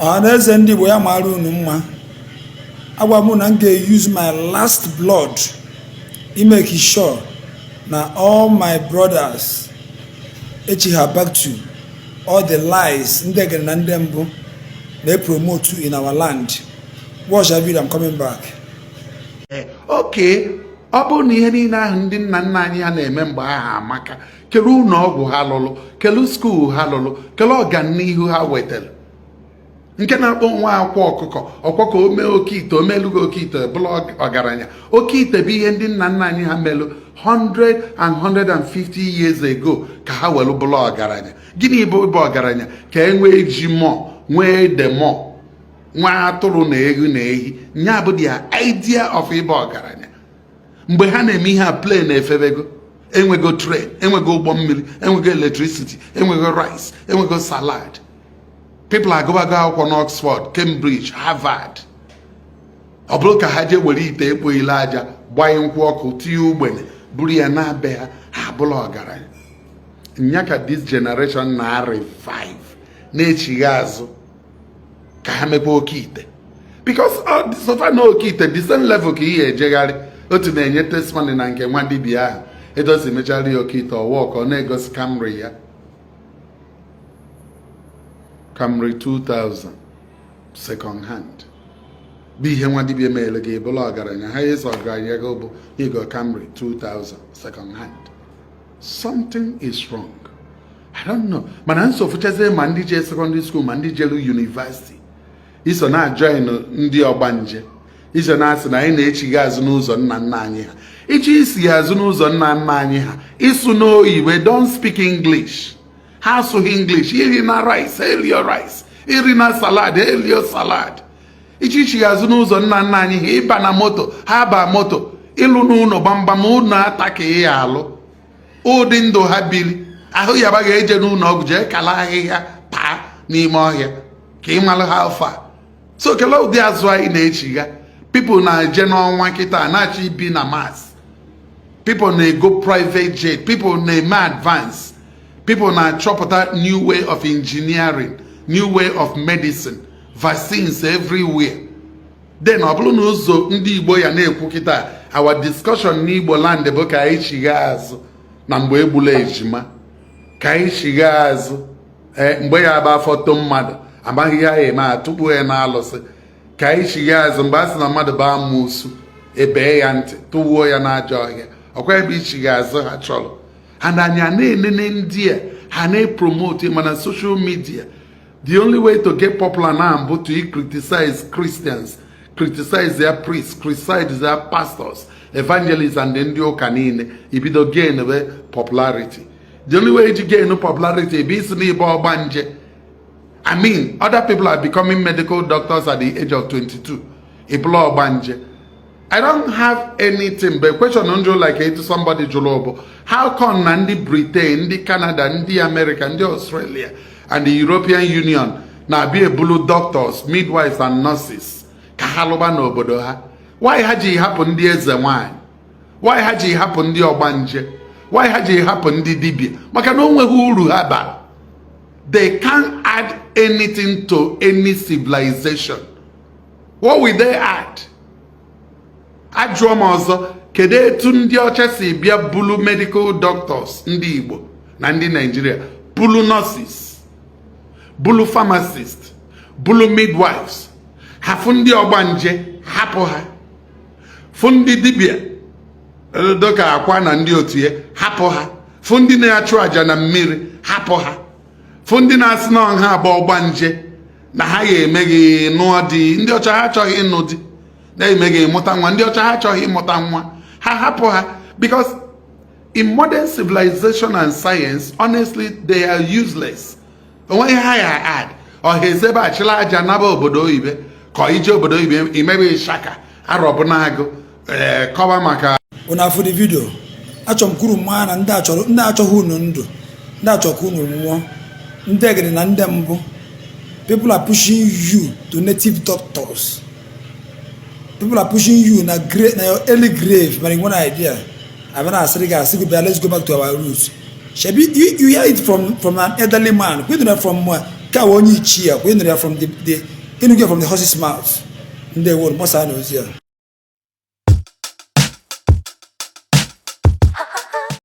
Ọhaneze ndị Igbo ya mara unu mma. Agwa m na m ga-use my last blood make sure na all my brothers ha back to all the lies ndị egere na ndị mbụ na promote in our land. Watch that video, I'm coming back. Okay, ọ bụ na ihe niile ahụ ndị nna nna anyị ha na-eme mgbe ha amaka, kele ụlọ ọgwụ ha lụrụ, kele skuul ha lụrụ, kele ọganihu ha wetara. Nke na-akpọ nwa akwa ọkụkọ ome oke ite omelugo oke ite bụrụ ọgaranya. Oke ite bụ ihe ndị nna nna anyị ha melụ 100 and 150 years ago ka ha welu bụrụ ọgaranya. Gịnị bụ ịbụ ọgaranya? Ka e nwee ji mọ, nwee ede mọ, nwa atụrụ na ehi na ehi. Nya bụ the idea of ịbụ ọgaranya. Mgbe ha na-eme ihe a plane na-efebego, enwego train, enwego ụgbọ mmiri, enwego electricity, enwego rice, enwego salad. People are going akwụkwọ n'Oxford, Cambridge, Harvard. Ọ bụrụ ka ha jee were ite ekpo ile aja gbanye nkwụ ọkụ tinye ugbene buru ya na-abịa ha abụrụ ọgaranya. Nya ka this generation na-revive na-echigha azụ ka ha mepe oke ite. Because so far na oke ite the same level ka ihe ejegharị otu na-enye testimony na nke nwa dibịa ahụ edozi mechara ya oke ite ọwa ka ọ na-egosi Camry ya. Camry 2000 second hand bụ ihe nwa dibịa meele gị bụla ọgaranya. Ha esi ọgaranya gị bụ ịgo Camry 2000 second hand. Something is wrong. I don't know. Mana nsọfụchazie ma ndị je secondary school ma ndị jelu university iso na-join ndị ọgbanje, iso na-asị na anyị na-echigha azụ n'ụzọ nna nna anyị ha. Ichi isi azụ n'ụzọ nna nna anyị ha ịsụ n'oyibo, don't speak English. Ha asụghị English. Iri na rice, elio rice. Iri na salad, elio salad. Ichi azụ n'ụzọ nna nna anyị ha. Ịba na moto, ha ba moto. Ịlụ n'ụlọ gbamgbam ụlọ ataghị ya alụ. Ụdị ndụ ha bili. Ahụ ya ba ga-eje n'ụlọ ọgwụ jee kala ahịhịa paa n'ime ọhịa ka ịmalụ ha afọ. So kele ụdị azụ anyị na-echigha. People na-eje n'ọnwa kịta na-achọ ibi na Mars. People na-ego private jet. People na-eme advance. People na-achọpụta new way of engineering, new way of medicine, vaccines everywhere. Then ọ bụrụ na ụzọ ndị Igbo ya na-ekwu kịta, our discussion n'Igbo land bụ ka anyị chigha azụ na mgbe egbula ejima, ka anyị chigha azụ mgbe ya ba foto mmadụ amaghị ya eme tupu ya na-alụsị, ka anyị chigha azụ mgbe a sị na mmadụ bụ amoosu ebe ya ntị tụwuo ya n'ajọ ọhịa. Ọkwa ebe ichigha azụ ha chọrọ. And anya na-enene ndị a ha na-promote mana social media. The only way to get popular now bụ to criticize Christians, criticize their priests, criticize their pastors, evangelists and ndị ụka niile. Ibido gain popularity. The only way to gain popularity bụ isi n'ibe ọgbanje. I mean, other people are becoming medical doctors at the age of 22. Iblo ọgbanje. I don't have anything, but question unjo like it to somebody jolobo. How come Ndi Britain, Ndi Canada, Ndi America, Ndi Australia, and the European Union na be a blue doctors, midwives, and nurses? Kahaloba no bodoha. Why had it happen the Ezewine? Why had it happen the Obanje? Why had it happen the Dibi? Makano who haba. They can't add anything to any civilization. What will they add? Ajụọ m ọzọ, kedu etu ndị ọcha si bịa bulu medical doctors ndị Igbo na ndị Nigeria, bulu nurses, bulu pharmacists, bulu midwives, hafụ ndị ọgbanje hapụ ha, fụ ndị dibịa doka akwa na ndị otu ya hapụ ha, fụ ndị na-achụ aja na mmiri hapụ ha, fụ ndị na-asị na ọha agba ọgbanje na ha ya emeghị nụọ di, ndị ọcha ha achọghị ịnụ di. They make a nwa ndị ọcha ha achọghị ịmụta nwa ha hapụ ha. Because in modern civilization and science, honestly, they are useless. Onweghị ha ya add ọ ha ezebe achịla aja naba obodo oyibe ka ije obodo oyibe imebe shaka arọbụ na-agụ kọwa maka unu afụ the video. Achọ m kwuru mma na ndị achọghị unu ndụ, ndị achọkwa unu nwụọ, ndị egede na ndị mbụ. People are pushing you to native doctors. People are pushing you na your early grave. But one idea, I'm gonna ask guys, let's go back to our roots. You hear it from an elderly man. We do not from ka onye ichie ya kwa ịnụrụ ya from the horse's mouth. Ndewo, mgbasa na ozi ya.